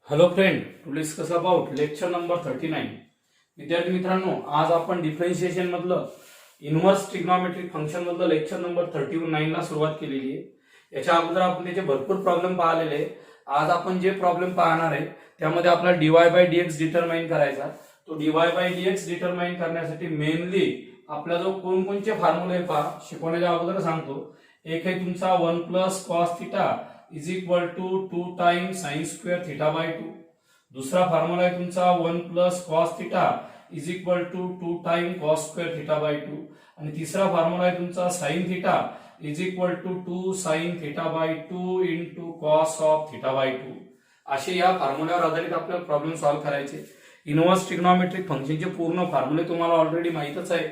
Hello friend, to discuss about lecture number 39. विद्यार्थी मित्रांनो, आज आपण डिफरन्शिएशन मधलं इनव्हर्स ट्रिग्नॉमेट्रिक फंक्शन मधलं लेक्चर नंबर 39 ला सुरुवात केलेली आहे. याच्या अगोदर आपण त्याचे भरपूर प्रॉब्लेम पाहिलेले. आज आपण जे प्रॉब्लेम पाहणार आहे त्यामध्ये आपला डीवाय बाय डीएक्स डिटरमाइन करायचा. तो डीवाय बाय डीएक्स डिटरमाइन करण्यासाठी मेनली आपला जो कोणकोणचे फॉर्म्युले पहा शिकवण्याच्या अगोदर सांगतो. एक आहे तुमचा 1 plus cos theta is equal to 2 times sine square theta by 2. दूसरा फॉर्म्युला आहे तुमचा 1 plus cos theta is equal to 2 time cos square theta by 2. आणि तिसरा फॉर्म्युला आहे तुमचा sine theta is equal to 2 sine theta by 2 into cos of theta by 2. असे या फॉर्म्युल्यावर आधारित आपल्याला प्रॉब्लेम सॉल्व्ह करायचे. इनव्हर्स ट्रिग्नॉमेट्रिक फंक्शनचे पूर्ण फॉर्म्युले तुम्हाला ऑलरेडी माहितच आहे.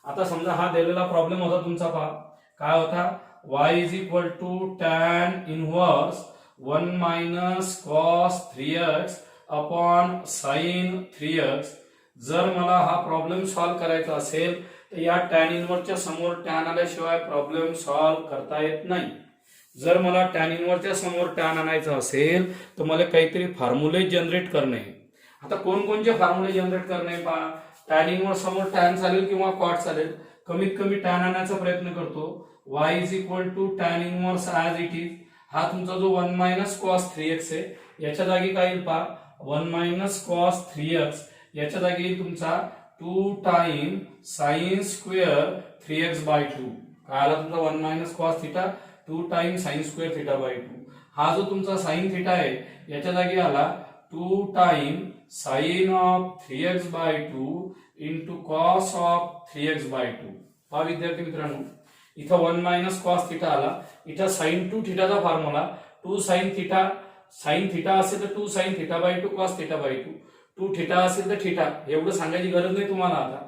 आता समजा हा दिलेला प्रॉब्लेम होता तुमचा, पहा काय होता. y is equal to tan inverse 1 minus cos 3x upon sin 3x. जर मला हा प्रॉब्लेम सॉल्व्ह करायचा असेल तर या tan इनव्हर्सच्या समोर tan आल्याशिवाय प्रॉब्लेम सॉल्व्ह करता येत नाही. जर मला tan इनव्हर्सच्या समोर tan आणायचं असेल तर मला काहीतरी फॉर्म्युले जनरेट करणे. आता कोणकोणते फॉर्म्युले जनरेट करणे पहा. tan इनव्हर्स समोर tan चालेल किंवा cot चालेल. कमीत कमी tan आणायचा प्रयत्न करतो. y is equal to tan inverse as it is. हा तुमचा जो 1 minus cos 3x आहे याच्या जागी काय येईल पहा. 1 minus cos 3x याच्या जागी येईल तुमचा 2 time sin square 3x by 2. काय आला तुमचा 1 minus cos theta 2 time sin square theta by 2. हा जो तुमचा sin थिटा आहे याच्या जागी आला 2 time sin of 3x by 2 into cos of 3x by 2. पहा विद्यार्थी मित्रांनो, इथं 1 मायनस कॉस थिटा आला. इथं साइन 2 थिटाचा formula 2 sine theta. Sine theta असेल तर 2 sine theta by 2 cos theta by 2. 2 theta असेल तर थिटा, एवढं सांगायची गरज नाही तुम्हाला. आता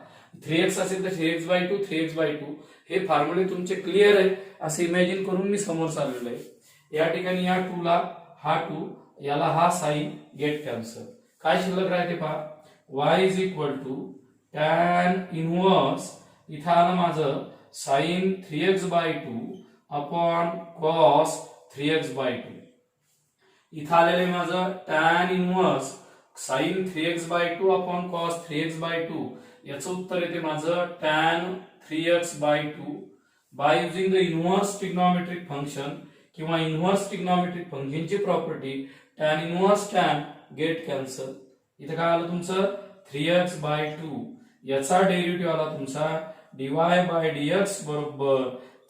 3x असेल तर 3x बाय 2 3x बाय 2. हे फॉर्म्युले तुमचे क्लिअर आहे असं इमॅजिन करून मी समोर चाललेलो आहे. या ठिकाणी या 2 ला हा 2, याला हा साइन, गेट कॅन्सल. काय शिल्लक राहते पहा. y is equal to tan inverse, इथं आलं माझं sin 3x by 2 upon cos 3x by 2. इथं आलेले माझं tan inverse sin 3x by 2 upon cos 3x by 2. याचं उत्तर येते माझं tan 3x by 2. Bye using the inverse trigonometric function किंवा इनव्हर्स ट्रिग्नॉमेट्रिक फंक्शनची property tan inverse tan gate cancel. इथं काय आलं तुमचं 3x by 2. याचा डेरिव्हेटिव्ह आला तुमचा dy by dx बरोबर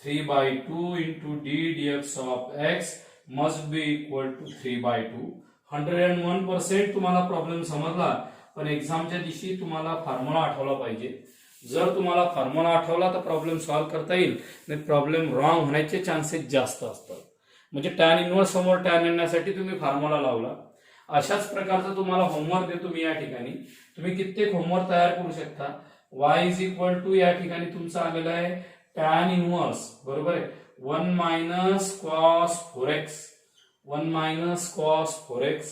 3 by 2 into d dx of x must be equal to 3 by 2. 101% तुम्हाला प्रॉब्लेम समजला, पण एक्झामच्या दिवशी तुम्हाला फॉर्म्युला आठवला पाहिजे. जर तुम्हाला फॉर्म्युला आठवला तर प्रॉब्लेम सॉल्व्ह करता येईल, नाही प्रॉब्लेम रॉंग होण्याचे चान्सेस जास्त असतात. म्हणजे टॅन इनव्हर्स समोर टॅन आणण्यासाठी तुम्ही फॉर्म्युला लावला. अशाच प्रकारचा तुम्हाला होमवर्क देतो मी या ठिकाणी. तुम्ही कित्येक होमवर्क तयार करू शकता. y इज इक्वल टू या ठिकाणी तुमचा आलेला आहे टॅन इनव्हर्स बरोबर आहे 1 minus cos 4x 1 minus cos 4x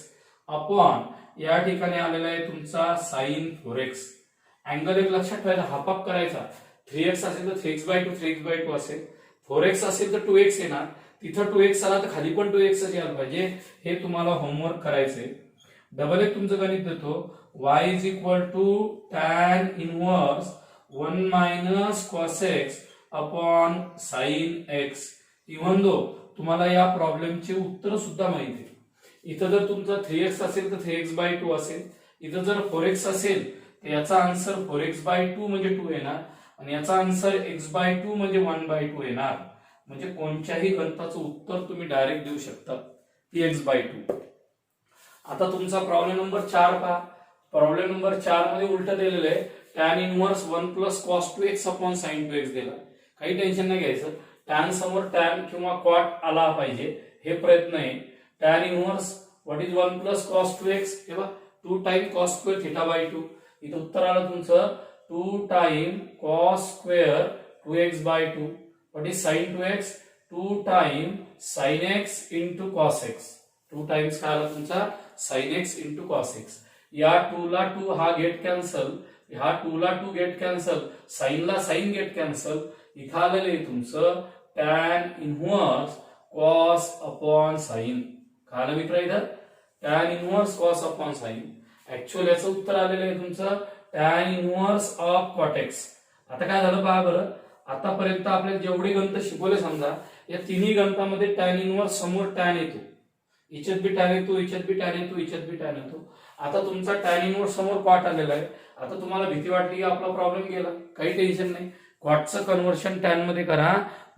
upon या ठिकाणी आलेला आहे तुमचा साइन 4x. अँगल एक लक्षात ठेवायचा, हाफ हाफ करायचा. 3x असेल तर 3x by 2 3x by 2 असेल. 4x असेल तर 2x येणार. तिथं 2x आला तर खाली पण 2x यायला पाहिजे. हे तुम्हाला होमवर्क करायचंय. डबल एक तुमचं गणित देतो. y is equal to tan inverse 1 minus cos x upon sin x. Even though तुम्हाला या प्रॉब्लेमचे उत्तर सुद्धा माहिती आहे. इथं जर तुमचं 3x असेल तर 3x by 2 असेल. इथं जर 4x असेल तर याचा आन्सर 4x by 2 म्हणजे 2 येणार, आणि याचा आन्सर x by 2 म्हणजे 1 by 2 येणार. म्हणजे कोणत्याही गणिताचं उत्तर तुम्ही डायरेक्ट देऊ शकता ती x by 2. आता तुमचा प्रॉब्लेम नंबर 4 पहा. प्रॉब्लेम नंबर 4 मध्ये उलट दिलेलं आहे. Tan inverse 1 plus cos 2x upon sine 2x दिला. काही टेन्शन नाही घ्यायचं. टॅन समोर टॅन किंवा कॉट आला पाहिजे हे प्रयत्न आहे. Tan inverse what is 1 plus cos 2x तेव्हा 2 time cos square theta by 2. इथं उत्तर आलं तुमचं 2 time cos square 2x by 2. What is sine 2x 2 time sine x into cos x. 2 times काय आला तुमचा sine x into cos x. या 2 ला 2 हा गेट कॅन्सल, ह्या 2 ला 2 गेट कॅन्सल, साइन ला साइन गेट कॅन्सल. इथं आलेलं आहे तुमचं tan inverse cos upon sine. काय आलं मित्र इथं tan inverse cos upon sine. Actual याचं उत्तर आलेलं आहे तुमचं tan inverse of cot x. आता काय झालं पहा बरं, आतापर्यंत आपल्याला जेवढे गणित शिकवले समजा या तिन्ही गणितामध्ये टॅन इनव्हर्स समोर टॅन येतो, इच्छेत बी टॅन येतो, इच्छेत बी टॅन येतो, इच्छेत बी टॅन येतो. आता तुमचा टॅन इनव्हर्स समोर कॉट आलेला आहे. आता तुम्हाला भीती वाटली की आपला प्रॉब्लेम गेला, काही टेन्शन नाही. कॉटचं कन्व्हर्शन टॅन मध्ये करा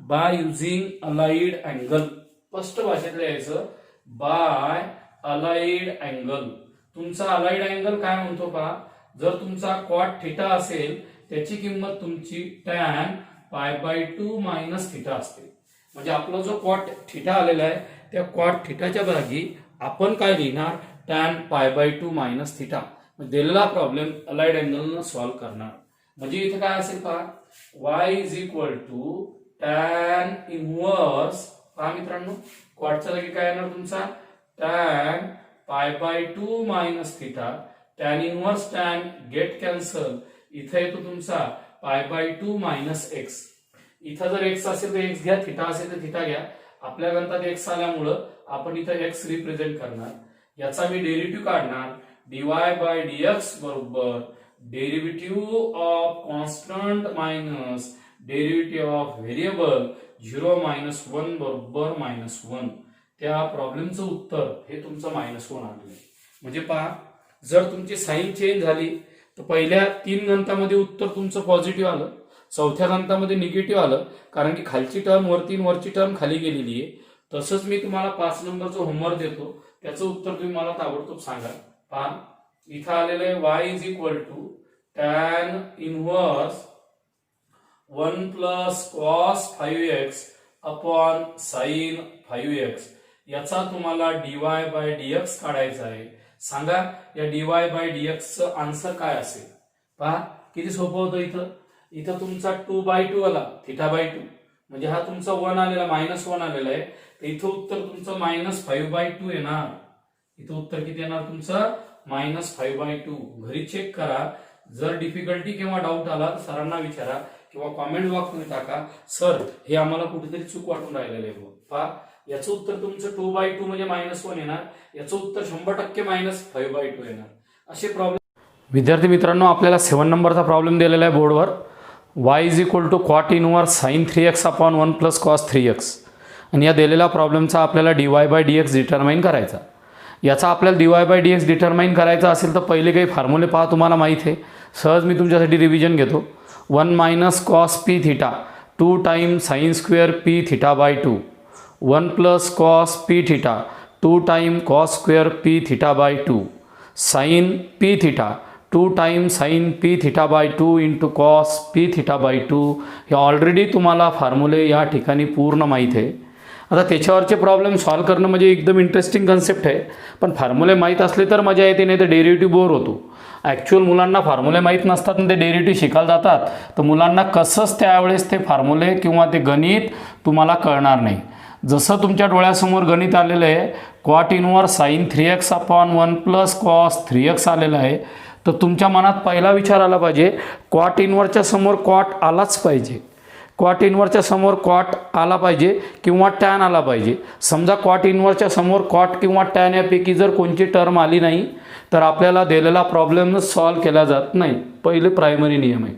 बाय युझिंग अलाइड अँगल. स्पष्ट भाषेत लिहायचं बाय अलाइड अँगल. तुमचा अलाइड अँगल काय म्हणतो पहा, जर तुमचा कॉट थिटा असेल त्याची किंमत तुमची टॅन π/2 मायनस थिटा असते. म्हणजे आपला जो कॉट थिटा आलेला आहे त्या कॉट थिटाच्या जागी आपण काय लिहिणार, टॅन π/2 मायनस थिटा. दिलेला प्रॉब्लेम अलाइड अँगलनं सॉल्व्ह करणार. म्हणजे इथे काय असेल पहा, y is equal to tan inverse, पहा मित्रांनो कॉटच्या जागी काय येणार तुमचा tan π/2 minus theta. Tan inverse tan get cancel, इथे येतो तुमचा π/2 मायनस एक्स. इथं जर एक्स असेल तर एक्स घ्या, थिटा असेल तर थिटा घ्या. आपल्या गणितात एक्स आल्यामुळं आपण इथं एक्स रिप्रेझेंट करणार. याचा मी डेरिव्हेटिव्ह काढणार, dy/dx बरोबर derivative of constant minus derivative of variable 0 - 1 बरोबर -1. त्या प्रॉब्लेमचं उत्तर हे तुमचं -1 आलं. म्हणजे पहा जर तुमची साइन चेंज झाली तर पहिल्या 3 गणितामध्ये उत्तर तुमचं पॉझिटिव्ह आलं, चौथ्या गणितामध्ये निगेटिव्ह आलं, कारण की खालची टर्म वरती वरची टर्म खाली गेलेली आहे. तसंच मी तुम्हाला 5 नंबरचं होमवर्क देतो, त्याचं उत्तर तुम्ही मला ताबडतोब सांगा. पहा इथं आलेलं आहे y is equal to tan inverse 1 plus cos 5x upon sine 5x. याचा तुम्हाला dy/dx काढायचा आहे. सांगा या dy/dx चं आन्सर काय असेल. पहा किती सोपं होतं. इथं तुमचा 2/2 आला, θ/2 म्हणजे हा तुमचा 1 आलेला, -1 आलेला आहे. तर इथं उत्तर तुमचं -5/2 येणार. इथं उत्तर किती येणार तुमचं -5/2. घरी चेक करा. जर डिफिकल्टी किंवा डाऊट आला तर सरांना विचारा किंवा कॉमेंट बॉक्समध्ये टाका, सर हे आम्हाला कुठेतरी चूक वाटून राहिलेलं आहे. पहा याचं उत्तर तुमचं 2/2 म्हणजे -1 येणार. याचं उत्तर 100% -5/2 येणार. असे प्रॉब्लेम. विद्यार्थी मित्रांनो आपल्याला 7 नंबरचा प्रॉब्लेम दिलेला आहे बोर्डवर. y is equal to cot inverse sine 3x upon 1 plus cos 3x. आणि या दिलेल्या प्रॉब्लेमचा आपल्याला dy/dx डिटरमाइन करायचा. याचा आपल्याला dy/dx डिटरमाइन करायचा असेल तर पहिले काही फॉर्म्युले पहा, तुम्हाला माहीत आहे. सहज मी तुमच्यासाठी रिव्हिजन घेतो. 1 minus cos pi theta 2 times sine square pi थिटा/2. 1 plus cos pi theta 2 time cos square pi थिटा/2. Sine pi theta 2 times sine pi थिटा/2 इंटू कॉस पी थिटा/2. हे ऑलरेडी तुम्हाला फॉर्म्युले या ठिकाणी पूर्ण माहीत आहे. आता त्याच्यावरचे प्रॉब्लेम सॉल्व्ह करणं म्हणजे एकदम इंटरेस्टिंग कन्सेप्ट आहे. पण फॉर्म्युले माहीत असले तर मजा येते, नाही तर डेरिव्हेटिव्ह बोर होतो. ॲक्च्युअल मुलांना फॉर्म्युले माहीत नसतात आणि ते डेरिव्हेटिव्ह शिकायला जातात तर मुलांना कसंच त्यावेळेस ते फॉर्म्युले किंवा ते गणित तुम्हाला कळणार नाही. जसं तुमच्या डोळ्यासमोर गणित आलेलं आहे cot inverse sine 3x upon 1 plus cos 3x आलेलं आहे, तर तुमच्या मनात पहिला विचार आला पाहिजे कॉट इनव्हर्सच्या समोर कॉट आलाच पाहिजे. कॉट इनव्हर्सच्या समोर कॉट आला पाहिजे किंवा टॅन आला पाहिजे. समजा कॉट इनव्हर्सच्या समोर कॉट किंवा टॅन यापैकी जर कोणती टर्म आली नाही तर आपल्याला दिलेला प्रॉब्लेम सॉल्व्ह केला जात नाही. पहिले प्रायमरी नियम आहे.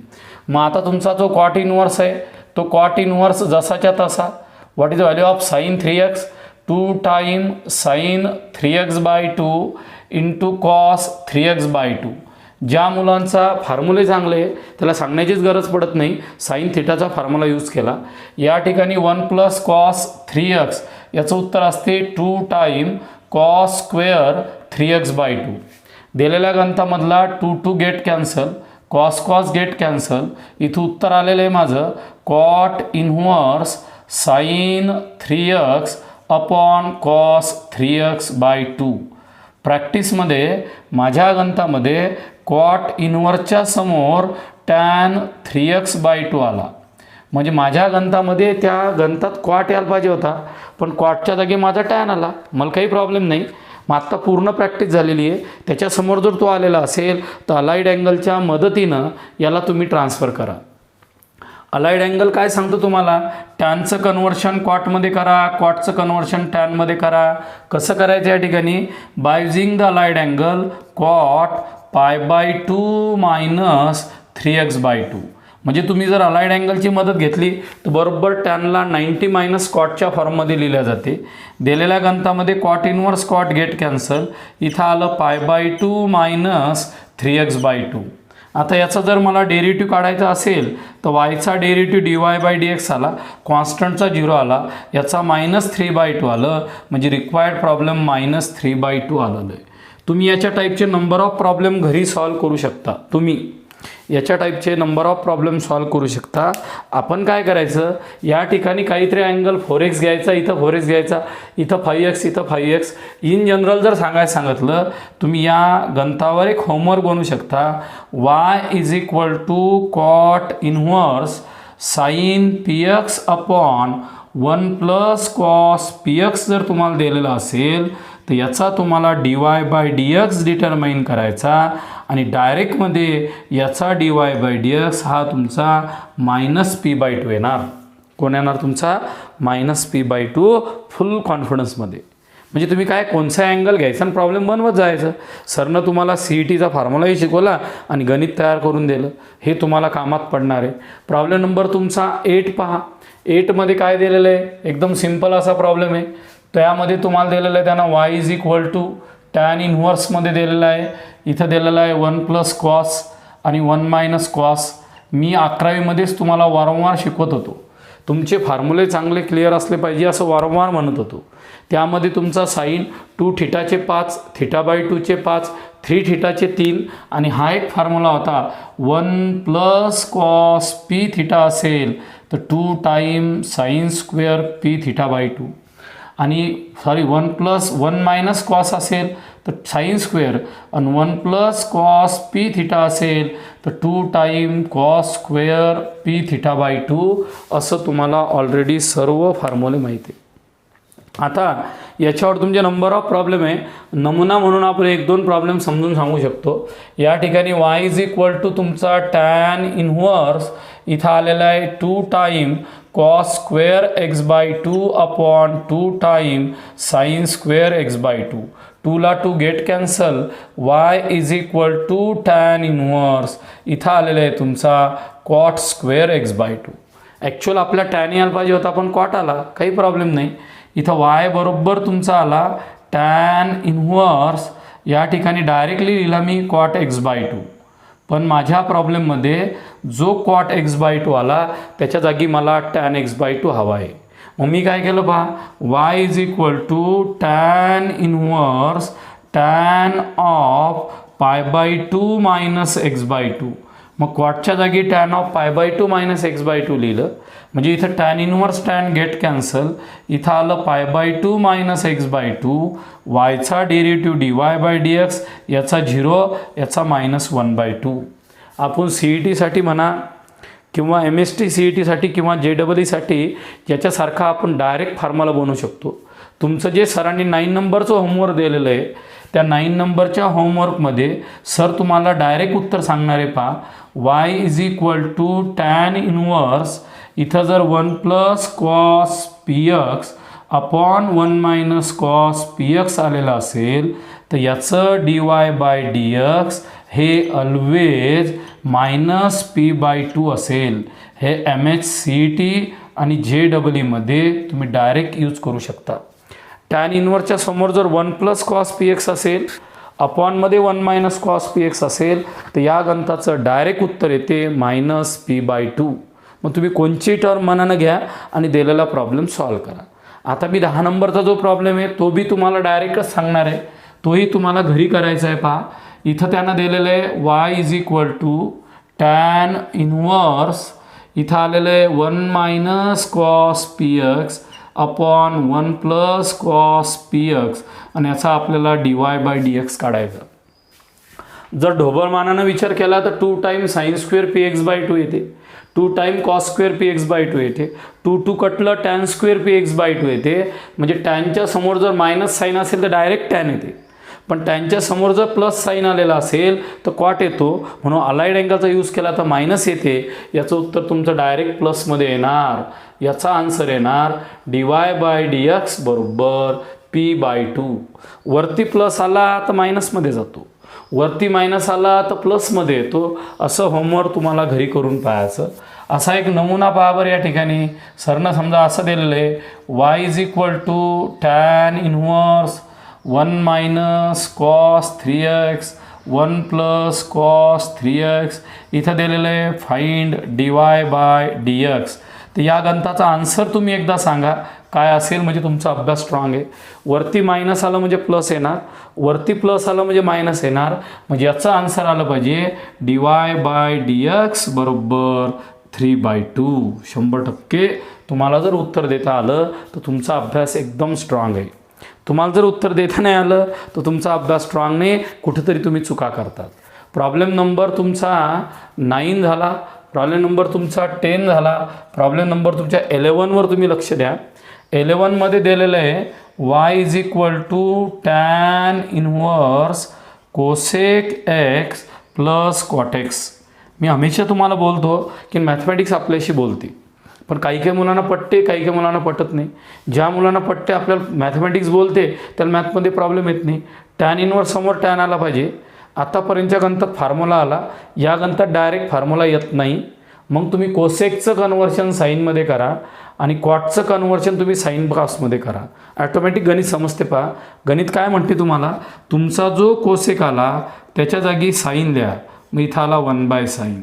मग आता तुमचा जो कॉट इनव्हर्स आहे तो कॉट इनव्हर्स जसाच्या तसा. What is the value of sine 3x 2 time sine 3x/2 into cos 3x/2. ज्या मुलांचा फॉर्म्युले चांगले त्याला सांगण्याचीच गरज पडत नाही, साइन थिटाचा फॉर्म्युला यूज केला. या ठिकाणी 1 प्लस कॉस 3x याचं उत्तर असते 2 टाइम कॉस स्क्वेअर 3x/2. दिलेल्या गणितामधला 2 get cancel, cos get cancel. इथं उत्तर आलेलं आहे माझं cot inverse sine 3x upon cos 3x/2. प्रॅक्टिसमध्ये माझ्या गणितामध्ये कॉट इनव्हर्सच्या समोर टॅन 3x/2 आला. म्हणजे माझ्या गणितामध्ये त्या गणितात कॉट यायला पाहिजे होता, पण कॉटच्या जागी माझा टॅन आला. मला काही प्रॉब्लेम नाही. मग आत्ता पूर्ण प्रॅक्टिस झालेली आहे. त्याच्यासमोर जर तो आलेला असेल तर अलाइड अँगलच्या मदतीनं याला तुम्ही ट्रान्सफर करा. अलाइड अँगल काय सांगतो तुम्हाला, टॅनचं कन्व्हर्शन कॉटमध्ये करा, कॉटचं कन्व्हर्शन टॅनमध्ये करा. कसं करायचं या ठिकाणी, by using the allied angle cot π/2 minus 3x/2. म्हणजे तुम्ही जर अलाइड अँगलची मदत घेतली तर बरोबर टॅनला 90 मायनस कॉटच्या फॉर्ममध्ये लिहिल्या जाते. दिलेल्या गणितामध्ये cot inverse cot get cancel, इथं आलं π/2 मायनस 3x/2. आता याचा जर मला डेरिव्हेटिव्ह काढायचा असेल तर वायचा डेरिव्हेटिव्ह dy/dx आला, कॉन्स्टंटचा 0 आला, याचा -3/2 आलं, म्हणजे रिक्वायर्ड प्रॉब्लेम -3/2 आलेलं आहे. तुम्ही याच्या टाईपचे नंबर ऑफ प्रॉब्लेम घरी सॉल्व करू शकता. याच्या टाईपचे नंबर ऑफ प्रॉब्लेम सॉल्व करू शकता. आपण काय करायचं, या ठिकाणी काहीतरी अँगल 4x घ्यायचा, इथं 4x घ्यायचा, इथं 5x, इथं 5x. इन जनरल जर सांगायचं सांगितलं, तुम्ही या गणितावर एक होमवर्क बनवू शकता. y = cot inverse sine px upon 1 + cos px जर तुम्हाला दिलेला असेल तर याचा तुम्हाला dy/dx डिटरमाइन करायचा आणि डायरेक्टमध्ये याचा dy/dx हा तुमचा -p/2 येणार. कोण येणार तुमचा -p/2 फुल कॉन्फिडन्समध्ये. म्हणजे तुम्ही काय कोणचा अँगल घ्यायचा आणि प्रॉब्लेम बनवत जायचं. सरनं तुम्हाला CETचा फॉर्म्युलाही शिकवला आणि गणित तयार करून दिलं, हे तुम्हाला कामात पडणार आहे. प्रॉब्लेम नंबर तुमचा 8 पहा. 8मध्ये काय दिलेलं आहे, एकदम सिम्पल असा प्रॉब्लेम आहे. त्यामध्ये तुम्हाला दिलेलं आहे त्यांना y tan इन्व्हर्समध्ये दिलेलं आहे, इथं दिलेलं आहे 1 + cos आणि 1 - cos. मी 11वीमध्येच तुम्हाला वारंवार शिकवत होतो, तुमचे फॉर्म्युले चांगले क्लिअर असले पाहिजे असं वारंवार म्हणत होतो. त्यामध्ये तुमचा साईन 2θ 5, θ/2 5, 3θ 3 आणि हा एक फॉर्म्युला होता 1 + cos pθ असेल तर 2 टाइम्स sin² pθ/2 आणि 1 - cos असेल तर sin² आणि 1 + cos pθ असेल तर 2 टाइम cos² pθ/2 असं तुम्हाला ऑलरेडी सर्व फॉर्म्युले माहिती आहे. आता याच्यावर तुमचे नंबर ऑफ प्रॉब्लेम आहे. नमुना म्हणून आपण 1-2 प्रॉब्लेम समजून सांगू शकतो. या ठिकाणी y तुमचा tan इन्व्हर्स इथं आलेला आहे 2 time cos² x/2 upon 2 time sin² x/2. 2 ला 2 get cancel. y tan inverse इथं आलेलं आहे तुमचा cot² x/2. ॲक्च्युअल आपला टॅन यायला पाहिजे होता पण कॉट आला, काही प्रॉब्लेम नाही. इथं y बरोबर तुमचा आला tan इन्व्हर्स, या ठिकाणी डायरेक्टली लिहिला मी cot x/2, पण माझ्या प्रॉब्लेममध्ये जो cot x/2 आला त्याच्या जागी मला tan x/2 हवा आहे. मग मी काय केलं पहा, y tan inverse tan of π/2 minus x/2. मग कॉटच्या जागी tan ऑफ π/2 मायनस x/2 लिहिलं, म्हणजे इथं tan inverse tan gate cancel, इथं आलं π/2 मायनस x/2. yचा डेरिव्हेटिव्ह dy/dx, याचा 0, याचा -1/2. आपण CETसाठी म्हणा किंवा MST CETसाठी किंवा JEE याच्यासारखा आपण डायरेक्ट फॉर्म्युला बनवू शकतो. तुमचं जे सरांनी 9 नंबरचं होमवर्क दिलेलं आहे त्या 9 नंबरच्या होमवर्कमध्ये सर तुम्हाला डायरेक्ट उत्तर सांगणार आहे. पहा, y tan इन्व्हर्स इथं जर 1 + cos px upon 1 - cos px आलेलं असेल तर याचं dy/dx हे ऑलवेज -p/2 असेल. हे MHCET आणि JEE तुम्ही डायरेक्ट यूज करू शकता. टॅन इन्व्हर्सच्या समोर जर 1 + cos px असेल, अपॉनमध्ये 1 - cos px असेल तर या गणिताचं डायरेक्ट उत्तर येते -p/2. मग तुम्ही कोणची टर्म मनानं घ्या आणि दिलेला प्रॉब्लेम सॉल्व करा. आता मी 10 नंबरचा जो प्रॉब्लेम आहे तो बी तुम्हाला डायरेक्टच सांगणार आहे, तोही तुम्हाला घरी करायचा आहे. पहा, इथं त्यांना दिलेलं आहे y tan इन्व्हर्स इथं आलेलं आहे 1 - cos px upon 1 + cos px आणि याचा आपल्याला dy/dx काढायचा. जर ढोबळमानानं विचार केला तर 2 टाइम्स sin² px/2 येते, 2 टाइम cos² px/2 येते, 2 कटलं tan² px/2 येते. म्हणजे टॅनच्या समोर जर मायनस साईन असेल तर डायरेक्ट टॅन येते. पण त्यांच्यासमोर जर प्लस साईन आलेला असेल तर कॉट येतो, म्हणून अलाइड अँगलचा यूज केला तर मायनस येते. याचं उत्तर तुमचं डायरेक्ट प्लसमध्ये येणार. याचा आन्सर येणार dy/dx बरोबर p/2. वरती प्लस आला तर मायनसमध्ये जातो, वरती मायनस आला तर प्लसमध्ये येतो. असं होमवर्क तुम्हाला घरी करून पाहायचं. असा एक नमुना पहा बरं. या ठिकाणी सरनं समजा असं दिलेलं आहे y = tan inverse 1 - cos 3x 1 + cos 3x. इथं दिलेलं आहे फाइंड dy/dx. तर या गणिताचा आन्सर तुम्ही एकदा सांगा काय असेल, म्हणजे तुमचा अभ्यास स्ट्रॉंग आहे. वरती मायनस आलं म्हणजे प्लस येणार, वरती प्लस आलं म्हणजे मायनस येणार. म्हणजे याचं आन्सर आलं पाहिजे dy/dx बरोबर 3/2. 100% तुम्हाला जर उत्तर देता आलं तर तुमचा अभ्यास एकदम स्ट्रॉंग आहे. तुम्हाला जर उत्तर देता नाही आलं तर तुमचा अभ्यास स्ट्रॉंग नाही, कुठेतरी तुम्ही चुका करतात. प्रॉब्लेम नंबर तुमचा 9 झाला, प्रॉब्लेम नंबर तुमचा 10 झाला, प्रॉब्लेम नंबर तुमच्या 11वर तुम्ही लक्ष द्या. 11मध्ये दिलेलं आहे y = tan inverse cosec x + cot x. मी हमेशा तुम्हाला बोलतो की मॅथमॅटिक्स आपल्याशी बोलते, पण काही काही मुलांना पटते, काही काही मुलांना पटत नाही. ज्या मुलांना पटते आपल्याला मॅथमॅटिक्स बोलते त्याला मॅथमध्ये प्रॉब्लेम येत नाही. टॅन इन्व्हर्स समोर टॅन आला पाहिजे. आतापर्यंतच्या गणितात फॉर्म्युला आला, या गणितात डायरेक्ट फॉर्म्युला येत नाही. मग तुम्ही कोसेकचं कन्व्हर्शन साईनमध्ये करा आणि कॉटचं कन्व्हर्शन तुम्ही साईन कॉसमध्ये करा. ॲटोमॅटिक गणित समजते. पहा गणित काय म्हणते तुम्हाला, तुमचा जो कोसेक आला त्याच्या जागी साईन लिहा, मग इथं आला 1/sin.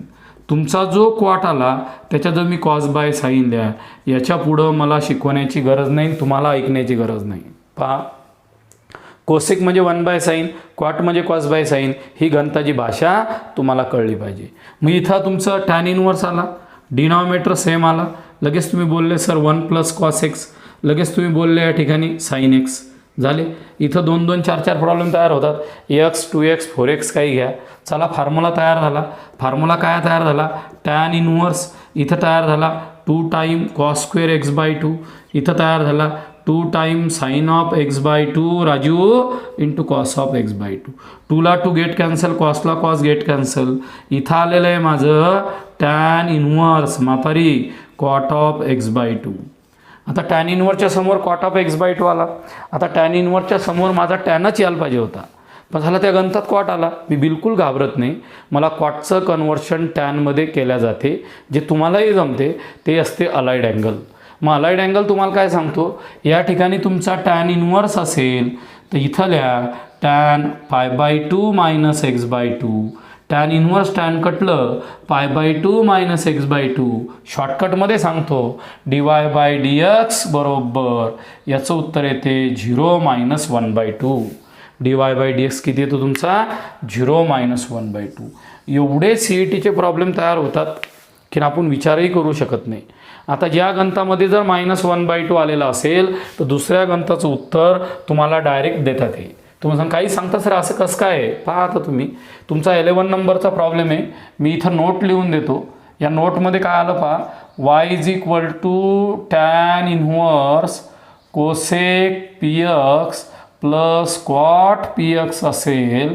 तुमचा जो क्वाट आला त्याच्याजवळ मी cos/sin लिहा. याच्या पुढं मला शिकवण्याची गरज नाही, तुम्हाला ऐकण्याची गरज नाही. पहा कोसेक म्हणजे 1/sin, क्वाट म्हणजे cos/sin. ही गणिताची भाषा तुम्हाला कळली पाहिजे. मग इथं तुमचं टॅन इन्व्हर्स आला, डिनॉमिनेटर सेम आला, लगेच तुम्ही बोलले सर 1 + cos x, लगेच तुम्ही बोलले या ठिकाणी sin x. झाले. इथं 2 2 4 4 प्रॉब्लेम तयार होतात. x 2x 4x काही घ्या. चला फॉर्म्युला तयार झाला. फॉर्म्युला काय तयार झाला, टॅन इन्व्हर्स इथं तयार झाला 2 टाइम cos² x/2. इथं तयार झाला 2 टाइम sin of x/2 राजू इंटू cos of x/2. 2ला 2 गेट कॅन्सल, कॉसला कॉस गेट कॅन्सल. इथं आलेलं आहे माझं टॅन इन्व्हर्स मापारी cot of x/2. आता टॅन इन्व्हर्सच्या समोर cot of x/2 आला. आता टॅन इन्व्हर्सच्या समोर माझा टॅनच यायला पाहिजे होता, पण झाला त्या गणितात कॉट आला. मी बिलकुल घाबरत नाही. मला कॉटचं कन्व्हर्शन टॅनमध्ये केल्या जाते. जे तुम्हालाही जमते ते असते अलाइड अँगल. मग अलाइड अँगल तुम्हाला काय सांगतो, या ठिकाणी तुमचा टॅन इन्व्हर्स असेल तर इथं लिहा tan π/2 - x/2. Tan inverse tan कटलं π/2 - x/2. शॉर्टकटमध्ये सांगतो dy/dx बरोबर याचं उत्तर येते 0 - 1/2. dy/dx किती येतो तुमचा 0 - 1/2. एवढे CETचे प्रॉब्लेम तयार होतात की आपण विचारही करू शकत नाही. आता ज्या गणितामध्ये जर -1/2 आलेला असेल तर दुसऱ्या गणिताचं उत्तर तुम्हाला डायरेक्ट देतात. हे तुम्हाला काही सांगता सर असं कसं काय आहे. पहा आता तुम्ही तुमचा 11 नंबरचा प्रॉब्लेम आहे. मी इथं नोट लिहून देतो. या नोटमध्ये काय आलं पहा, y = tan inverse cosec px + cot px असेल,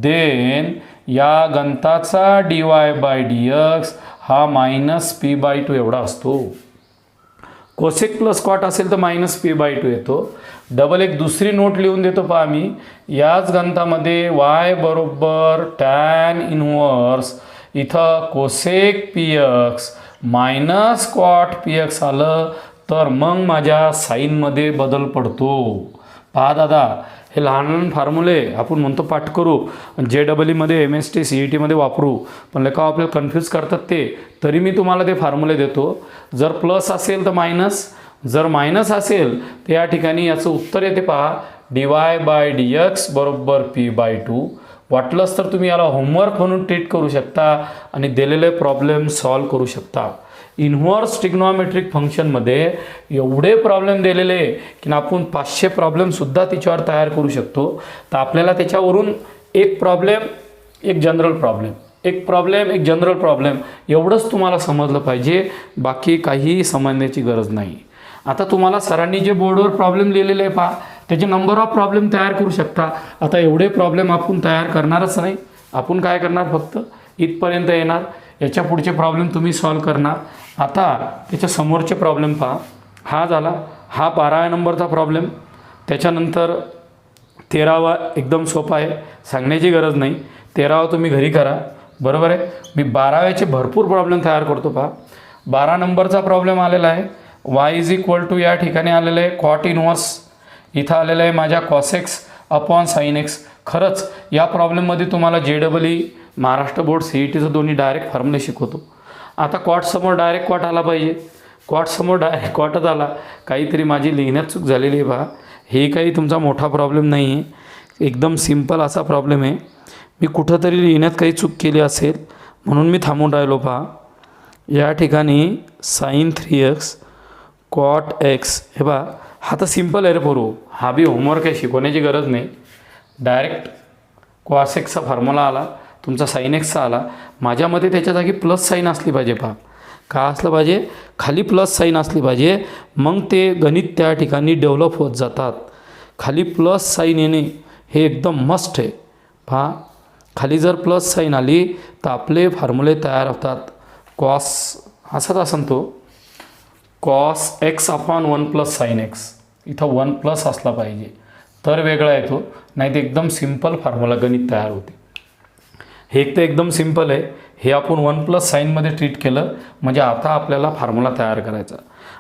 देन या गणिताचा dy/dx हा -p/2 एवढा असतो. कोसेक प्लस कॉट असेल तर -p/2 येतो. डबल एक दुसरी नोट लिहून देतो पहा मी. याच गणितामध्ये y बरोबर टॅन इन्व्हर्स इथं कोसेक px - cot px आलं तर मग माझ्या साईनमध्ये बदल पडतो. पहा दादा, हे लहान लहान फॉर्म्युले आपण म्हणतो पाठ करू, JEEमध्ये MST CETमध्ये वापरू, पण लेखा आपल्याला कन्फ्यूज करतात ते. तरी मी तुम्हाला ते फॉर्म्युले देतो. जर प्लस असेल तर मायनस, जर मायनस असेल तर या ठिकाणी याचं उत्तर येते पहा dy/dx बरोबर p/2. वाटलंच तर तुम्ही याला होमवर्क म्हणून ट्रीट करू शकता आणि दिलेले प्रॉब्लेम सॉल्व करू शकता. इन्व्हर्स ट्रिग्नॉमेट्रिक फंक्शनमध्ये एवढे प्रॉब्लेम दिलेले की आपण 500 प्रॉब्लेमसुद्धा तिच्यावर तयार करू शकतो. तर आपल्याला त्याच्यावरून एक प्रॉब्लेम एक जनरल प्रॉब्लेम, एक प्रॉब्लेम एक जनरल प्रॉब्लेम एवढंच तुम्हाला समजलं पाहिजे, बाकी काही समजण्याची गरज नाही. आता तुम्हाला सरांनी जे बोर्डवर प्रॉब्लेम लिहिलेले आहे पहा, त्याचे नंबर ऑफ प्रॉब्लेम तयार करू शकता. आता एवढे प्रॉब्लेम आपण तयार करणारच नाही. आपण काय करणार, फक्त इथपर्यंत येणार, याच्या पुढचे प्रॉब्लेम तुम्ही सॉल्व करणार. आता त्याच्या समोरचे प्रॉब्लेम पहा. हा झाला, हा 12व्या नंबरचा प्रॉब्लेम. त्याच्यानंतर 13वा एकदम सोपा आहे, सांगण्याची गरज नाही. 13वा तुम्ही घरी करा, बरोबर आहे. मी 12व्याचे भरपूर प्रॉब्लेम तयार करतो पहा. 12 नंबरचा प्रॉब्लेम आलेला आहे. y इज इक्वल टू या ठिकाणी आलेलं आहे कॉट इनवर्स. इथं आलेलं आहे माझ्या cos x upon sine x. खरंच या प्रॉब्लेममध्ये तुम्हाला JEE महाराष्ट्र बोर्ड CETचं दोन्ही डायरेक्ट फॉर्म्युले शिकवतो. आता कॉटसमोर डायरेक्ट कॉट आला पाहिजे. कॉटसमोर डायरेक्ट कॉटच आला. काहीतरी माझी लिहिण्यात चूक झालेली आहे पहा. हे काही तुमचा मोठा प्रॉब्लेम नाही आहे, एकदम सिम्पल असा प्रॉब्लेम आहे. मी कुठंतरी लिहिण्यात काही चूक केली असेल म्हणून मी थांबून राहिलो पहा. या ठिकाणी साईन 3x कॉट एक्स, हे बा हा तर सिम्पल आहे रे पोरो. हा बी होमवर्क आहे, शिकवण्याची गरज नाही. डायरेक्ट कॉस एक्सचा फॉर्म्युला आला, तुमचा साईन एक्सचा आला. माझ्या मते त्याच्या जागी प्लस साईन असली पाहिजे पहा. का असलं पाहिजे, खाली प्लस साईन असली पाहिजे, मग ते गणित त्या ठिकाणी डेव्हलप होत जातात. खाली प्लस साईन येणे हे एकदम मस्ट आहे पहा. खाली जर प्लस साईन आली तर आपले फॉर्म्युले तयार होतात. कॉस असाच असन तो cos x upon 1 plus sine x. इथं 1 प्लस असला पाहिजे तर वेगळा येतो, नाही तर एकदम सिम्पल फॉर्म्युला गणित तयार होते. हे एक तर एकदम सिम्पल आहे, हे आपण 1 प्लस साईनमध्ये ट्रीट केलं म्हणजे आता आपल्याला फॉर्म्युला तयार करायचा.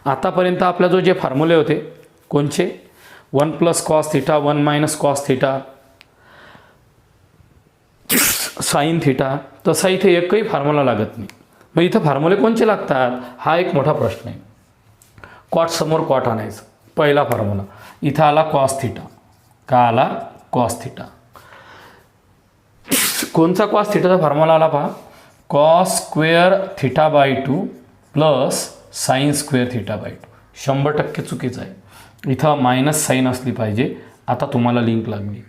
आतापर्यंत आपल्या जो जे फॉर्म्युले होते कोणचे, 1 plus cos theta, 1 minus cos theta, sine theta, तसा इथे एकही फॉर्म्युला लागत नाही. मग इथं फॉर्म्युले कोणचे लागतात हा एक मोठा प्रश्न आहे. कॉट समोर कॉट आणायचं, पहिला फॉर्म्युला. इथं आला कॉस थिटा, का आला कॉस थिटा. कोणचा कॉस थिटाचा फॉर्म्युला आला पहा, cos square theta by 2 plus sine square theta by 2. 100% चुकीचं आहे. इथं मायनस साईन असली पाहिजे. आता तुम्हाला लिंक लागली.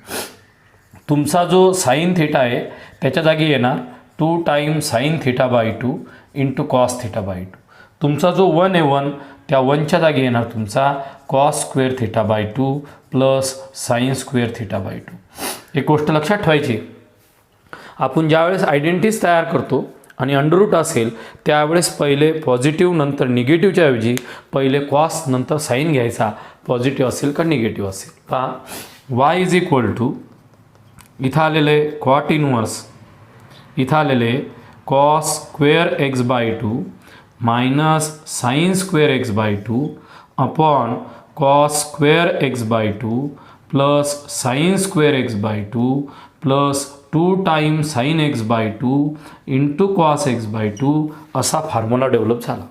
तुमचा जो साईन थिटा आहे त्याच्या जागी येणार 2 time sine theta by 2 into cos theta by 2. तुमचा जो 1 आहे 1, त्या 1च्या जागी येणार तुमचा cos square theta by 2 plus sine square theta by 2. एक गोष्ट लक्षात ठेवायची, आपण ज्यावेळेस आयडेंटिटीज तयार करतो आणि अंडररूट असेल त्यावेळेस पहिले पॉझिटिव्ह नंतर निगेटिव्हच्या ऐवजी पहिले कॉस नंतर साईन घ्यायचा, पॉझिटिव्ह असेल का निगेटिव्ह असेल. पहा, y इज इक्वल टू, इथं आलेलं आहे कॉट इनवर्स, इथं आलेलं आहे cos square x by 2 minus sine square x by 2 upon cos square x by 2 plus sine square x by 2 plus 2 time sine x by 2 into cos x by 2 असा formula develop झाला.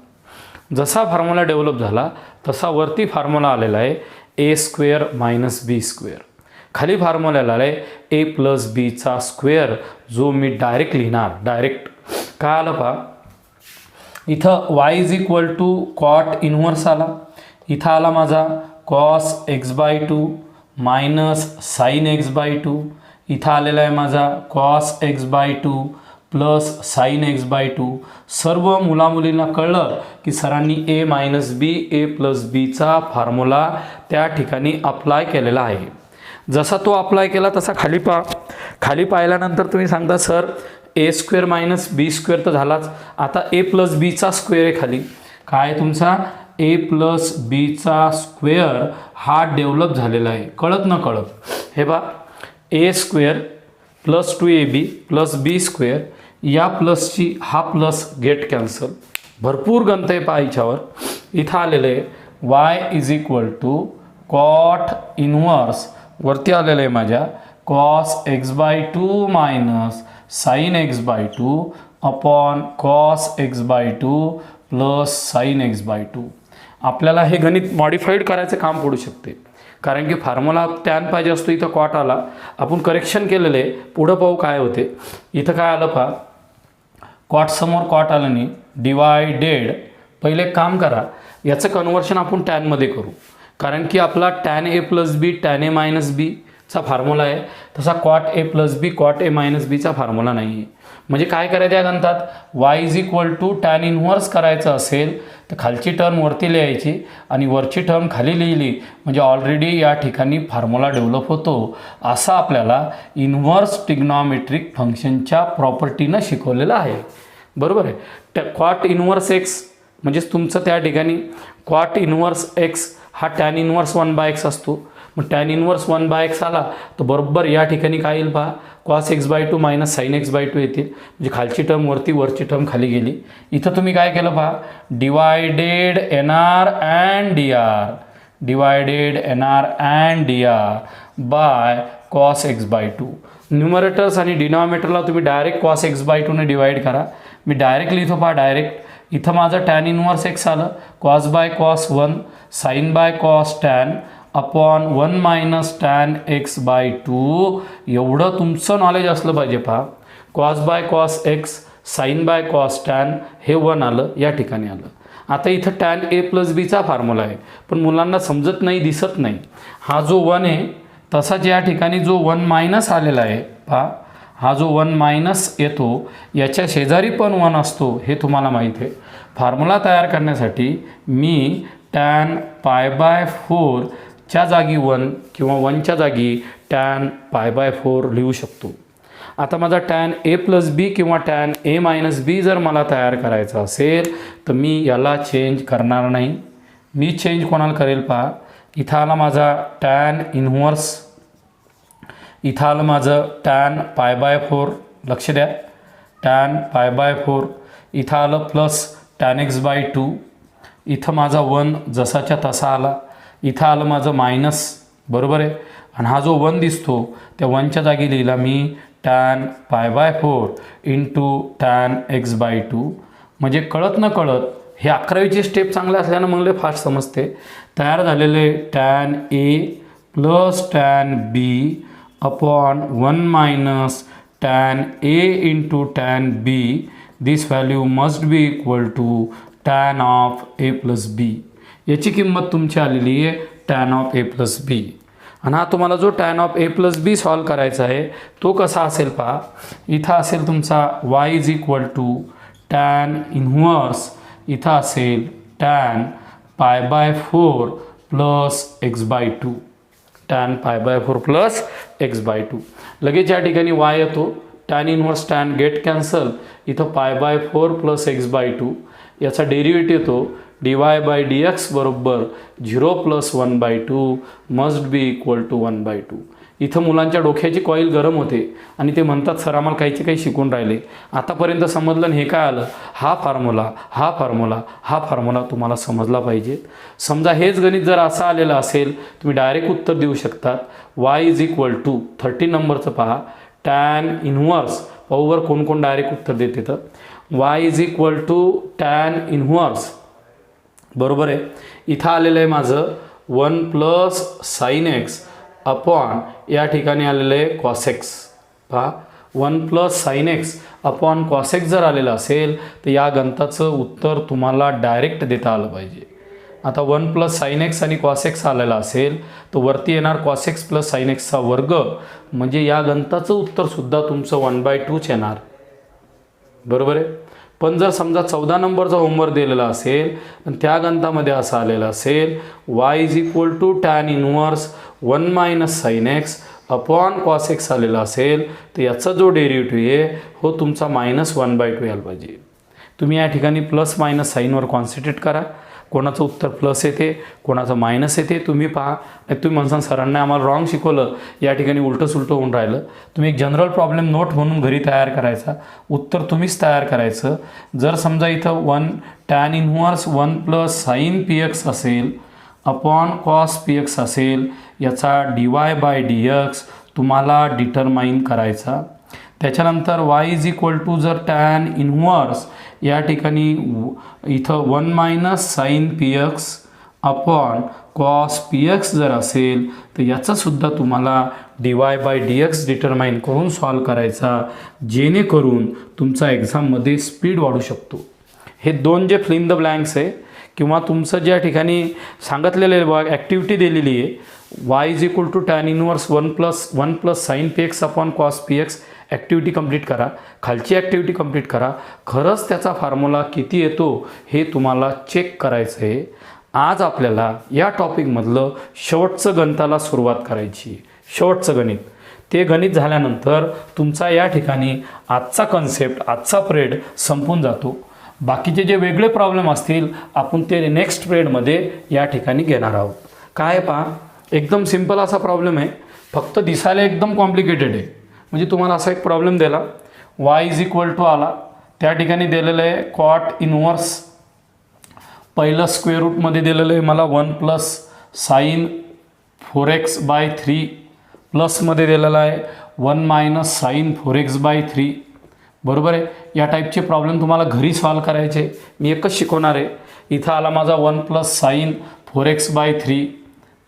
जसा formula develop झाला तसा वरती formula आलेला आहे ए square minus बी square. खाली formula आला आहे ए प्लस बीचा स्क्वेअर, जो मी डायरेक्ट लिहिणार. डायरेक्ट काय आलं पहा, इथं y is equal to cot inverse आला, इथं आला माझा cos x by 2 minus sine x by 2, इथं आलेला आहे माझा cos x by 2 plus sine x by 2. सर्व मुलामुलींना कळलं की सरांनी A minus B A plus बीचा फॉर्म्युला त्या ठिकाणी अप्लाय केलेला आहे. जसा तो अप्लाय केला तसा खाली पहा. खाली पाहिल्यानंतर तुम्ही सांगता सर ए स्क्वेअर मायनस बी स्क्वेअर तर झालाच, आता ए प्लस बीचा स्क्वेअर आहे खाली. काय तुमचा ए प्लस बीचा स्क्वेअर हा डेव्हलप झालेला आहे. कळत न कळत हे बा, ए स्क्वेअर प्लस 2ab प्लस बी स्क्वेअर, या प्लसची हा प्लस गेट कॅन्सल. भरपूर गणत आहे पहा याच्यावर. इथं आलेलं आहे y is equal to cot inverse, वरती आलेलं आहे माझ्या cos x by 2 minus sine x by 2 upon cos x by 2 plus sine x by 2. आपल्याला हे गणित मॉडिफाईड करायचं काम पडू शकते, कारण की फॉर्म्युला टॅन पाहिजे असतो. इथं कॉट आला, आपण करेक्शन केलेलं आहे. पुढं पाहू काय होते. इथं काय आलं पहा, कॉट समोर कॉट आलं नाही, डिवायडेड. पहिले काम करा, याचं कन्वर्शन आपण टॅनमध्ये करू, कारण की आपला tan A plus B tan A minus B चा फॉर्म्युला आहे, तसा cot A plus B cot A minus बीचा फॉर्म्युला नाही आहे. म्हणजे काय करायचं या गणितात, y is equal to tan inverse करायचं असेल तर खालची टर्म वरती लिहायची आणि वरची टर्म खाली लिहिली म्हणजे ऑलरेडी या ठिकाणी फॉर्म्युला डेव्हलप होतो. असं आपल्याला इन्व्हर्स ट्रिग्नॉमेट्रिक फंक्शनच्या प्रॉपर्टीनं शिकवलेलं आहे. बरोबर आहे. कॉट इन्व्हर्स एक्स म्हणजेच तुमचं त्या ठिकाणी कॉट इन्व्हर्स एक्स हा टॅन इन्व्हर्स 1/x असतो. मग टॅन इन्व्हर्स 1/x आला तर बरोबर या ठिकाणी काय येईल पहा, cos x/2 minus sine x/2 येतील. म्हणजे खालची टर्म वरती वरची टर्म खाली गेली. इथं तुम्ही काय केलं पहा, divided NR and DR, divided NR and DR by cos x/2. Numerators आणि डिनॉमिनेटरला तुम्ही डायरेक्ट कॉस x/2 ने डिवाइड करा. मी डायरेक्ट लिहितो पहा, डायरेक्ट इथं माझं टॅन इन्व्हर्स एक्स आलं, cos by cos 1 sine by cos tan upon 1 minus tan x/2. एवढं तुमचं नॉलेज असलं पाहिजे पहा. Cos by cos x sine by cos tan हे 1 आलं, या ठिकाणी आलं. आता इथं टॅन ए प्लस बीचा फॉर्म्युला आहे, पण मुलांना समजत नाही, दिसत नाही. हा जो 1 आहे तसाच या ठिकाणी जो 1 मायनस आलेला आहे पहा, हा जो 1 मायनस येतो याच्या शेजारी पण 1 असतो, हे तुम्हाला माहीत आहे. फॉर्म्युला तयार करण्यासाठी मी टॅन π/4 च्या जागी 1 किंवा 1च्या जागी टॅन π/4 लिहू शकतो. आता माझा टॅन ए प्लस बी किंवा टॅन ए मायनस बी जर मला तयार करायचा असेल तर मी याला चेंज करणार नाही. मी चेंज कोणाला करेल पहा, इथं आला माझा टॅन इन्व्हर्स, इथं आलं माझं टॅन π/4, लक्ष द्या, टॅन π/4, इथं आलं प्लस टॅन x/2, इथं माझा 1 जसाच्या तसा आला, इथं आलं माझं मायनस. बरोबर आहे. आणि हा जो 1 दिसतो त्या 1च्या जागी लिहिला मी टॅन π/4 इंटू टॅन x/2. म्हणजे कळत न कळत हे 11वीचे स्टेप चांगले असल्यानं मला फास्ट समजते. तयार झालेले tan A plus tan B upon 1 minus tan A into tan B. This value must be equal to tan of A plus B. याची किंमत तुमची आलेली आहे tan of A plus B. आणि हा तुम्हाला जो tan of A plus B solve करायचा आहे तो कसा असेल पहा, इथं असेल तुमचा y is equal to tan inverse, इथं असेल tan π/4 plus x/2, tan π/4 plus x/2. लगेच या ठिकाणी वाय येतो, tan inverse tan get cancel, इथं π/4 प्लस x/2 याचा डेरिव्हेटिव्ह येतो dy/dx बरोबर 0 plus 1/2 must be equal to 1/2. इथं मुलांच्या डोक्याची कॉईल गरम होते आणि ते म्हणतात सर आम्हाला काहीचे काही शिकून राहिले. आतापर्यंत समजलं आणि हे काय आलं, हा फॉर्म्युला हा फॉर्म्युला हा फॉर्म्युला तुम्हाला समजला पाहिजे. समजा हेच गणित जर असं आलेलं असेल तुम्ही डायरेक्ट उत्तर देऊ शकतात. वाय इज इक्वल टू 13 नंबरचं पहा, टॅन इन्व्हर्स, पाहूवर कोण कोण डायरेक्ट उत्तर देते. तर y is equal to tan inverse, बरोबर आहे. इथं आलेलं आहे माझं 1 प्लस साईन एक्स अपॉन या ठिकाणी आलेलं आहे कॉस एक्स. पहा 1 plus sine x upon cos x जर आलेलं असेल तर या गणिताचं उत्तर तुम्हाला डायरेक्ट देता आलं पाहिजे. आता 1 प्लस साईन एक्स आणि कॉस एक्स आलेला असेल तर वरती येणार कॉस एक्स प्लस साईन एक्सचा वर्ग, म्हणजे या गणिताचं उत्तरसुद्धा तुमचं 1/2च येणार. बरोबर आहे. पण जर समजा 14 नंबरचा होमवर्क दिलेला असेल आणि त्या गणितामध्ये असं आलेलं असेल y is equal to tan inverse 1 minus sine x upon cos x आलेला असेल तर याचा जो डेरिव्हेटिव्ह आहे हो तुमचा -1/2 यायला पाहिजे. तुम्ही या ठिकाणी प्लस मायनस साईनवर कॉन्सन्ट्रेट करा. कोणाचं उत्तर प्लस येते, कोणाचं मायनस येते तुम्ही पहा. नाही तुम्ही म्हणसान सरांनी आम्हाला रॉंग शिकवलं, या ठिकाणी उलटं सुलटं होऊन राहिलं. तुम्ही एक जनरल प्रॉब्लेम नोट म्हणून घरी तयार करायचा, उत्तर तुम्हीच तयार करायचं. जर समजा इथं 1 tan inverse 1 plus sine px असेल अपॉन कॉस px असेल, याचा dy/dx तुम्हाला डिटरमाइन करायचा. त्याच्यानंतर वाय इज इक्वल टू जर टॅन इन्व्हर्स या ठिकाणी इथं 1 minus sine px upon cos px जर असेल तर याचासुद्धा तुम्हाला dy/dx डिटरमाइन करून सॉल्व करायचा, जेणेकरून तुमचा एक्झाममध्ये स्पीड वाढू शकतो. हे 2 जे फिल इन द ब्लँक्स आहे किंवा तुमचं ज्या ठिकाणी सांगितलेलं आहे ॲक्टिव्हिटी दिलेली आहे y is equal to tan inverse 1 plus sine P x upon cos P x. Activity complete करा, खालची ॲक्टिव्हिटी कंप्लीट करा. खरंच त्याचा फॉर्म्युला किती येतो हे तुम्हाला चेक करायचं आहे. आज आपल्याला या टॉपिकमधलं शेवटचं गणिताला सुरुवात करायची. शेवटचं गणित, ते गणित झाल्यानंतर तुमचा या ठिकाणी आजचा कन्सेप्ट, आजचा पिरियड संपून जातो. बाकीचे जे वेगळे प्रॉब्लेम असतील आपण ते नेक्स्ट पिरियडमध्ये या ठिकाणी घेणार आहोत. काय पहा, एकदम सिंपल असा प्रॉब्लेम आहे, फक्त दिसायला एकदम कॉम्प्लिकेटेड आहे. म्हणजे तुम्हाला असा एक प्रॉब्लेम दिला, y इज इक्वल टू आला, त्या ठिकाणी दिलेलं आहे कॉट इनवर्स, पहिलं स्क्वेअर रूटमध्ये दिलेलं आहे मला 1 प्लस साईन 4x/3 प्लसमध्ये दिलेलं आहे 1 मायनस साईन 4x/3. बरोबर आहे. या टाईपचे प्रॉब्लेम तुम्हाला घरी सॉल्व करायचे, मी एकच शिकवणार आहे. इथं आला माझा 1 प्लस साईन 4x/3.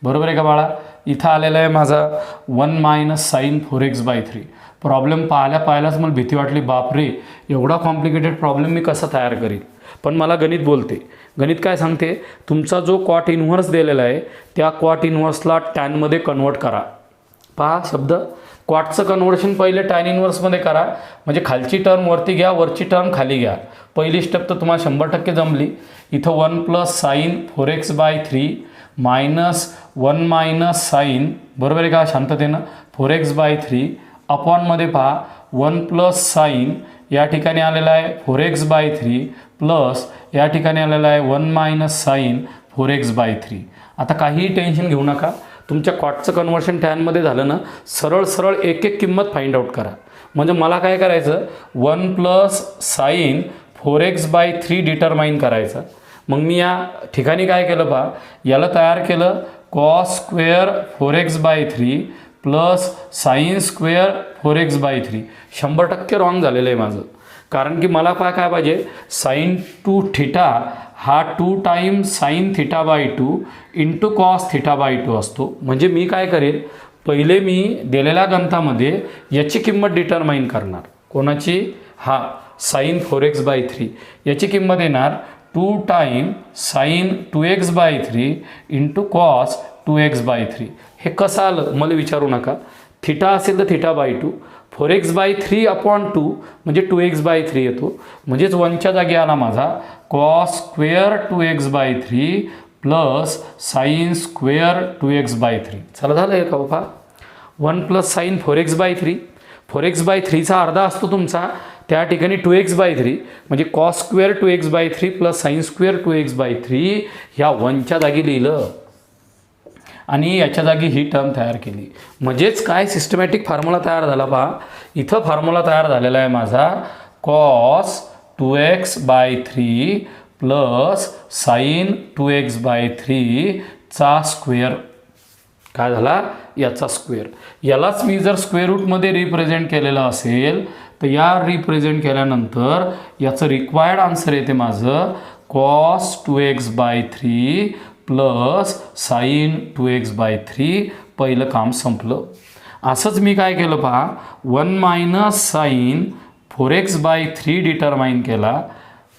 बरोबर आहे का बाळा. इथं आलेला आहे माझा 1 मायनस साईन 4x/3. प्रॉब्लेम पाहिल्याच मला भीती वाटली, बापरे एवढा कॉम्प्लिकेटेड प्रॉब्लेम मी कसा तयार करील. पण मला गणित बोलते, गणित काय सांगते, तुमचा जो कॉट इन्व्हर्स दिलेला आहे त्या कॉट इन्व्हर्सला टॅनमध्ये कन्वर्ट करा. पहा शब्द, कॉटचं कन्व्हर्शन पहिले टॅन इन्व्हर्समध्ये करा, म्हणजे खालची टर्म वरती घ्या, वरची टर्म खाली घ्या. पहिली स्टेप तर तुम्हाला 100% जमली. इथं 1 plus sine 4x/3 minus 1 minus sine, बरोबर आहे का, शांततेनं 4x/3 अपॉनमध्ये पहा 1 प्लस साईन, या ठिकाणी आलेला आहे 4x/3 प्लस या ठिकाणी आलेला आहे 1 मायनस साईन 4x/3. आता काहीही टेन्शन घेऊ नका, तुमच्या कॉटचं कन्व्हर्शन टॅनमध्ये झालं ना, सरळ सरळ एक एक किंमत फाइंड आउट करा. म्हणजे मला काय करायचं, 1 प्लस साईन 4x/3 डिटरमाइन करायचं. मग मी या ठिकाणी काय केलं पहा, याला तयार केलं cos square 4x/3 plus sine square 4x/3. 100% wrong झालेलं आहे माझं, कारण की मला काय पाहिजे, साईन टू थिटा हा 2 टाइम्स साईन थिटा/2 इंटू कॉस थिटा/2 असतो. म्हणजे मी काय करेल, पहिले मी दिलेल्या गणितामध्ये याची किंमत डिटरमाइन करणार. कोणाची, हा साईन 4x/3 याची किंमत येणार 2 time sine 2x/3 into cos 2x/3. हे कसं आलं मला विचारू नका. थिटा असेल तर थिटा/2, 4x/3 अपॉन 2 म्हणजे 2x/3 येतो. म्हणजेच 1च्या जागी आला माझा cos square 2x/3 plus sine square 2x/3. चला झालं आहे का बाबा. 1 प्लस साईन 4x/3, 4x/3चा अर्धा असतो तुमचा, त्या ठिकाणी 2x/3 म्हणजे cos square 2x/3 plus sine square 2x/3 ह्या 1च्या जागी लिहिलं आणि याच्या जागी ही टर्म तयार केली. म्हणजेच काय सिस्टमॅटिक फॉर्म्युला तयार झाला पहा. इथं फॉर्म्युला तयार झालेला आहे माझा cos 2x/3 plus sine 2x/3 चा स्क्वेअर. काय झाला, याचा स्क्वेअर. यालाच मी जर स्क्वेअर रूटमध्ये रिप्रेझेंट केलेलं असेल तर या रिप्रेझेंट केल्यानंतर याचं रिक्वायर्ड आन्सर येते माझं cos 2x/3 plus sine 2x/3. पहिलं काम संपलं. असंच मी काय केलं पहा, 1 मायनस साईन 4x/3 डिटरमाइन केला.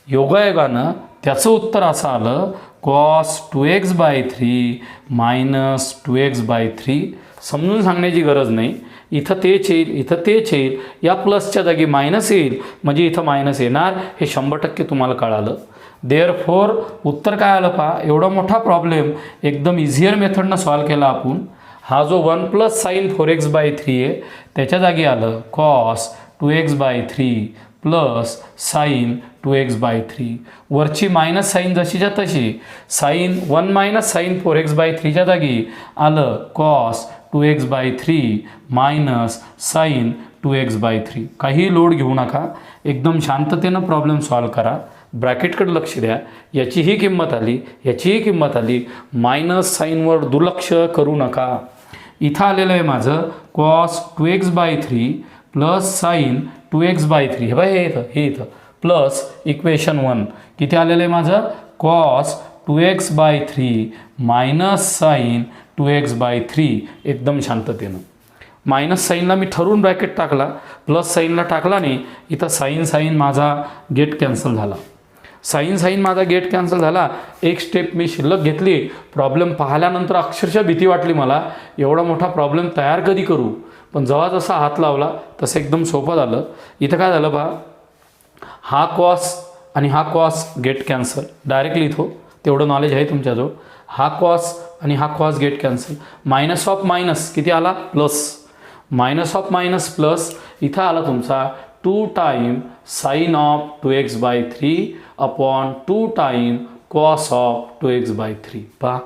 योगायोगानं त्याचं उत्तर असं आलं कॉस 2x/3 मायनस 2x/3. समजून सांगण्याची गरज नाही. इथं तेच येईल, इथं तेच येईल, या प्लसच्या जागी मायनस येईल, म्हणजे इथं मायनस येणार. हे 100% तुम्हाला कळालं. देअरफॉर उत्तर काय आलं पहा. एवढा मोठा प्रॉब्लेम एकदम इझियर मेथडनं सॉल्व केला आपण. हा जो 1 प्लस साईन 4x/3 आहे त्याच्या जागी आलं cos 2x/3 plus sine 2x/3. वरची मायनस साईन जशीच्या तशी, साईन 1 मायनस साईन 4x/3च्या जागी आलं cos 2x/3 minus sine 2x/3. काही लोड घेऊ नका, एकदम शांततेनं प्रॉब्लेम सॉल्व करा. ब्रॅकेटकडे लक्ष द्या. याचीही किंमत आली, याचीही किंमत आली. मायनस साईनवर दुर्लक्ष करू नका. इथं आलेलं आहे माझं cos 2x/3 plus sine 2x/3. हे बघा, हे इथं प्लस इक्वेशन 1 किती आलेलं आहे माझं cos 2x/3 minus sine 2x/3. एकदम शांततेनं मायनस साईनला मी ठरवून ब्रॅकेट टाकला, प्लस साईनला टाकला नाही. इथं साईन माझा गेट कॅन्सल झाला. साईन साईन माझा गेट कॅन्सल झाला. एक स्टेप मी शिल्लक घेतली. प्रॉब्लेम पाहिल्यानंतर अक्षरशः भीती वाटली मला, एवढा मोठा प्रॉब्लेम तयार कधी करू. पण जेव्हा जसा हात लावला तसं एकदम सोपं झालं. इथं काय झालं बा, हा कॉस आणि हा कॉस गेट कॅन्सल डायरेक्टली लिहितो, तेवढं नॉलेज आहे तुमच्याजवळ. हा कॉस आणि हा cos get cancel. Minus of minus किती आला, plus. Minus of minus plus इथं आला तुमचा 2 time sine of 2x/3 upon 2 time cos of 2x/3. पहा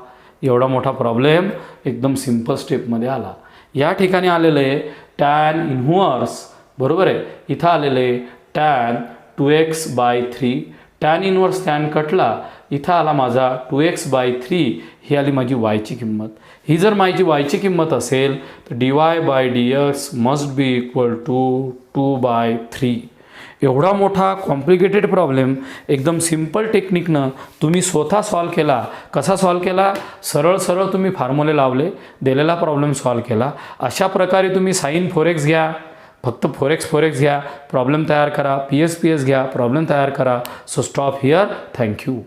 एवढा मोठा प्रॉब्लेम एकदम सिम्पल स्टेपमध्ये आला. या ठिकाणी आलेलं आहे टॅन इन्व्हर्स, बरोबर आहे. इथं आलेलं आहे tan 2x/3. Tan inverse tan कटला, इथं आला माझा 2x/3. ही आली माझी वायची किंमत. ही जर माझी वायची किंमत असेल तर dy/dx must be equal to 2/3. एवढा मोठा कॉम्प्लिकेटेड प्रॉब्लेम एकदम सिम्पल टेक्निकनं तुम्ही स्वतः सॉल्व केला. कसा सॉल्व केला, सरळ सरळ तुम्ही फॉर्म्युले लावले, दिलेला प्रॉब्लेम सॉल्व केला. अशा प्रकारे तुम्ही साईन 4x घ्या, फक्त 4x घ्या, प्रॉब्लेम तयार करा. PS घ्या, प्रॉब्लेम तयार करा. So stop here. थँक्यू.